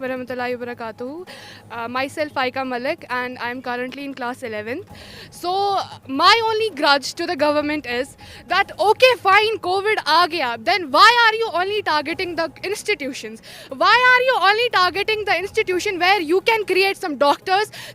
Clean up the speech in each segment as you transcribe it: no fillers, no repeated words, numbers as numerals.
warahmatullahi wabarakatuh. Myself Aika Malik and I am currently in class 11th. So my only grudge to the government is that okay fine COVID aa gaya, then why are you only targeting the institutions? Why are you only targeting the institution where you can create some doctors,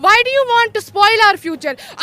Why do you want to spoil our future?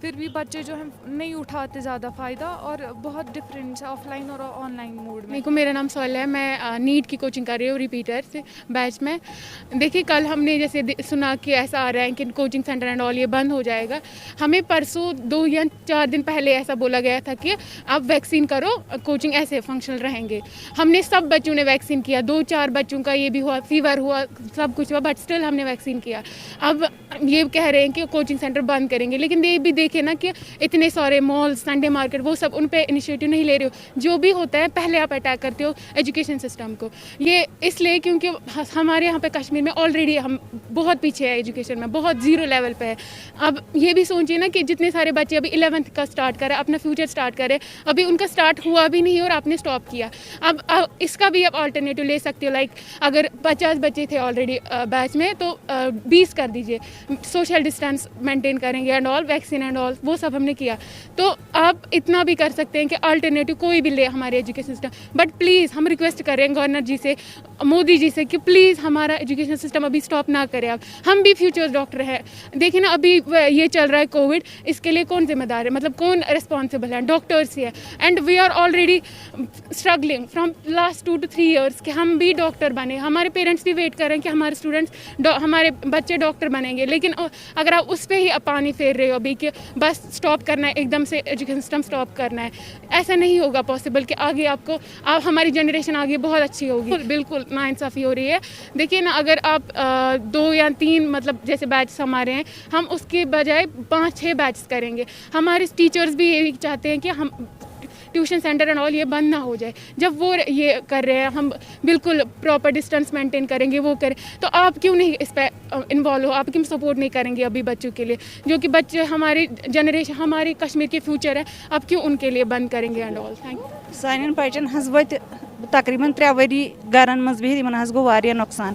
پھر بھی بچے جو ہیں نہیں اٹھاتے زیادہ فائدہ, اور بہت ڈفرینس ہے آف لائن اور آن لائن موڈ میں. میرا نام سوال ہے, میں نیٹ کی کوچنگ کر رہی ہوں ریپیٹر سے بیچ میں. دیکھیے کل ہم نے جیسے سنا کہ ایسا آ رہا ہے کہ کوچنگ سینٹر اینڈ آل یہ بند ہو جائے گا. ہمیں پرسوں 2 یا 4 دن پہلے ایسا بولا گیا تھا کہ آپ ویکسین کرو, کوچنگ ایسے فنکشنل رہیں گے. ہم نے سب بچوں نے ویکسین کیا, 2-4 بچوں کا یہ بھی ہوا, فیور ہوا, سب کچھ ہوا, بٹ اسٹل ہم نے ویکسین کیا. اب یہ کہہ رہے ہیں کہ کوچنگ سینٹر بند کریں گے, لیکن یہ بھی دیکھیں نا کہ اتنے سارے مال, سنڈے مارکیٹ, وہ سب ان پہ انیشیٹو نہیں لے رہے ہو. جو بھی ہوتا ہے پہلے آپ اٹیک کرتے ہو ایجوکیشن سسٹم کو. یہ اس لیے کیونکہ ہمارے یہاں پہ کشمیر میں آلریڈی ہم بہت پیچھے ہے ایجوکیشن میں, بہت 0 لیول پہ ہے. اب یہ بھی سوچیے نا کہ جتنے سارے بچے ابھی 11th کا اسٹارٹ کرے, اپنا فیوچر اسٹارٹ کرے, ابھی ان کا اسٹارٹ ہوا بھی نہیں اور آپ نے اسٹاپ کیا. اب اس کا بھی آپ آلٹرنیٹو لے سکتے ہو, لائک اگر 50 بچے تھے آلریڈی بیچ میں تو 20 کر دیجیے, سوشل ڈسٹینس مینٹین کریں گے and all, vaccine and all, وہ سب ہم نے کیا. تو آپ اتنا بھی کر سکتے ہیں کہ آلٹرنیٹو کوئی بھی لے ہمارے ایجوکیشن سسٹم. بٹ پلیز ہم ریکویسٹ کریں گورنر جی سے, مودی جی سے, کہ پلیز ہمارا ایجوکیشن سسٹم ابھی اسٹاپ نہ کرے. آپ ہم بھی فیوچر ڈاکٹر ہیں. دیکھیں نا ابھی یہ چل رہا ہے کووڈ, اس کے لیے کون ذمہ دار ہے, مطلب کون ریسپانسبل ہے, ڈاکٹرس ہی ہے. And we are already struggling from last 2 to 3 years کہ ہم بھی ڈاکٹر بنے. ہمارے پیرنٹس بھی ویٹ کر رہے ہیں کہ ہمارے اسٹوڈنٹس, ہمارے بچے ڈاکٹر بنیں گے. لیکن اگر آپ اس پہ ہی پانی پھیر رہے ہو ابھی کہ بس اسٹاپ کرنا ہے, ایک دم سے ایجوکیشن سسٹم اسٹاپ کرنا ہے, ایسا نہیں ہوگا پاسبل کہ آگے آپ ہماری جنریشن آگے بہت اچھی ہوگی. بالکل ناانصافی ہو رہی ہے. دیکھیے نا اگر آپ 2 یا 3 مطلب جیسے بیچ ہمارے ہیں, ہم اس کے بجائے 5-6 بیچ کریں گے. ہمارے ٹیچرز بھی یہی چاہتے ہیں کہ ہم ٹیوشن سینٹر اینڈ آل یہ بند نہ ہو جائے. جب وہ یہ کر رہے ہیں, ہم بالکل پراپر ڈسٹینس مینٹین کریں گے, وہ کریں, تو آپ کیوں نہیں اس پہ انوالو ہو, آپ کیوں سپورٹ نہیں کریں گے ابھی بچوں کے لیے, جو کہ بچے ہماری جنریشن, ہماری کشمیر کے فیوچر ہے, آپ کیوں ان کے لیے بند کریں گے اینڈ آل. Thank you. سانٮ۪ن بچن حظ وٲتۍ تقریٖباً 3 ؤری گرن منٛز بِہِتھ, یِمن حظ گوٚو واریاہ نۄقصان.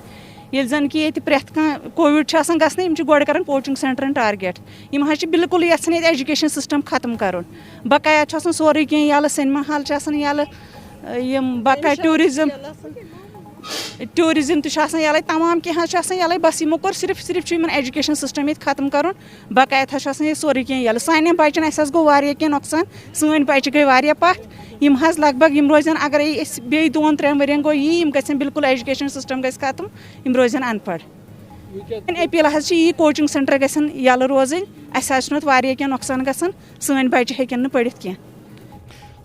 ییٚلہِ زن کہِ ییٚتہِ پرٛٮ۪تھ کانٛہہ کووِڈ چھُ آسان گژھنٕے, یِم چھِ گۄڈٕ کران کوچِنٛگ سینٹرن ٹارگیٹ. یِم حظ چھِ بالکُل یژھان ییٚتہِ ایجوکیشن سسٹم ختم کرُن. بقایا چھُ آسان سورُے کینٛہہ یَلہٕ, سینما ہال چھِ آسان یَلہٕ, یِم بقایا ٹوٗرِزم تہِ چھُ آسان یَلَے, تمام کینٛہہ حظ چھُ آسان یَلَے. بس یِمو کوٚر صرف چھُ یِمن ایجوکیشن سسٹم ییٚتہِ ختم کرُن. بقایا حظ چھُ آسان ییٚتہِ سورُے کینٛہہ یَلہٕ. سانٮ۪ن بچن اَسہِ حظ گوٚو واریاہ کینٛہہ نۄقصان. سٲنۍ بچہِ گٔے واریاہ پتھ. یِم حظ لگ بگ یِم روزن, اگرے أسۍ بیٚیہِ 2-3 ؤرین گوٚو یی, یِم گژھن بالکل ایجوکیشن سسٹم گژھِ ختم, یِم روزن ان پڑھ. اپیٖل حظ چھِ یی, کوچِنٛگ سینٹر گژھن یَلہٕ روزٕنۍ. اَسہِ حظ چھُنہٕ اَتھ واریاہ کینٛہہ نۄقصان گژھان. سٲنۍ بچہِ ہیٚکن نہٕ پٔرِتھ کینٛہہ.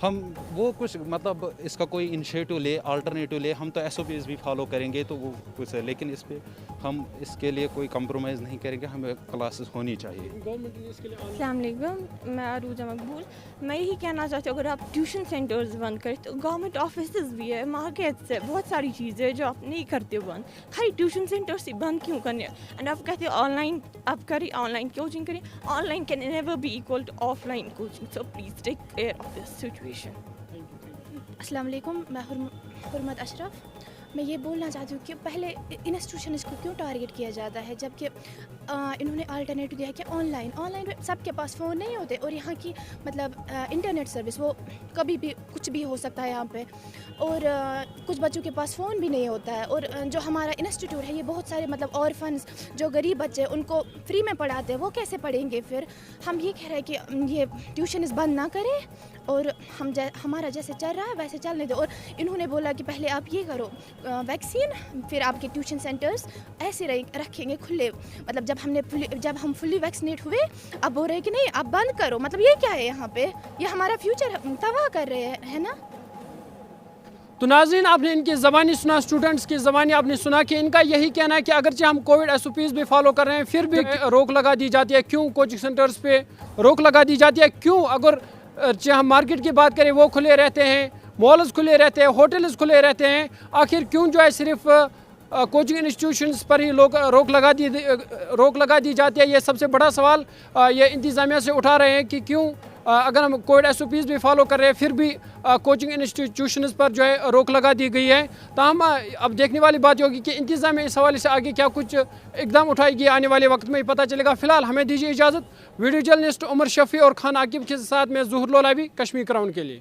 ہم وہ کچھ مطلب اس کا کوئی انیشیٹو لے, آلٹرنیٹو لے. ہم تو SOPs بھی فالو کریں گے تو وہ کچھ ہے, لیکن اس پہ ہم اس کے لیے کوئی کمپرومائز نہیں کریں گے. ہمیں کلاسز ہونی چاہیے. السلام علیکم, میں عروجہ مقبول. میں یہی کہنا چاہتی ہوں, اگر آپ ٹیوشن سینٹرز بند کریں تو گورنمنٹ آفیسز بھی ہے, مارکیٹس ہے, بہت ساری چیزیں ہیں جو آپ نہیں کرتے بند. خالی ٹیوشن سینٹرس ہی بند کیوں کرنے؟ اینڈ آپ کہتے ہیں آن لائن آپ کریں, آن لائن کوچنگ کریں. Online can never be equal to offline coaching. So please take care of this situation. السلام علیکم, میں حرمت اشرف. میں یہ بولنا چاہتی ہوں کہ پہلے انسٹیٹیوشنز کو کیوں ٹارگیٹ کیا جاتا ہے, جب کہ انہوں نے آلٹرنیٹو دیا کہ آن لائن سب کے پاس فون نہیں ہوتے, اور یہاں کی مطلب انٹرنیٹ سروس وہ کبھی بھی کچھ بھی ہو سکتا ہے یہاں پہ, اور کچھ بچوں کے پاس فون بھی نہیں ہوتا ہے. اور جو ہمارا انسٹیٹیوٹ ہے, یہ بہت سارے مطلب آرفنز جو غریب بچے ان کو فری میں پڑھاتے ہیں, وہ کیسے پڑھیں گے پھر؟ ہم یہ کہہ رہے ہیں کہ یہ ٹیوشنز بند نہ کریں, اور ہمارا جیسے چل رہا ہے ویسے چلنے دو. اور انہوں نے بولا کہ پہلے آپ یہ کرو ویکسین, پھر آپ کے ٹیوشن سینٹرز ایسے رکھیں گے کھلے. مطلب جب ہم فلی ویکسینیٹ ہوئے, اب بول رہے ہیں کہ نہیں آپ بند کرو. مطلب یہ کیا ہے یہاں پہ؟ یہ ہمارا فیوچر تباہ کر رہے ہیں نا. تو ناظرین, آپ نے ان کی زبانی سنا, اسٹوڈنٹس کی زبانی آپ نے سنا کہ ان کا یہی کہنا ہے کہ اگرچہ ہم کووڈ SOPs بھی فالو کر رہے ہیں, پھر بھی روک لگا دی جاتی ہے. کیوں کوچنگ سینٹرز پہ روک لگا دی جاتی ہے؟ کیوں اگر ہم مارکیٹ کی بات کریں وہ کھلے رہتے ہیں, مالز کھلے رہتے ہیں, ہوٹلز کھلے رہتے ہیں, آخر کیوں جو ہے صرف کوچنگ انسٹیٹیوشنز پر ہی روک لگا دی جاتی ہے؟ یہ سب سے بڑا سوال یہ انتظامیہ سے اٹھا رہے ہیں کہ کیوں اگر ہم کووڈ SOPs بھی فالو کر رہے ہیں پھر بھی کوچنگ انسٹیٹیوشنز پر جو ہے روک لگا دی گئی ہے. تاہم اب دیکھنے والی بات ہوگی کہ انتظامیہ اس حوالے سے آگے کیا کچھ اقدام اٹھائے گی, آنے والے وقت میں ہی پتہ چلے گا. فی الحال ہمیں دیجیے اجازت. ویڈیو جرنلسٹ عمر شفیع اور خان عاقب کے ساتھ میں ظہور لولابی, کشمیر کراؤن کے لیے.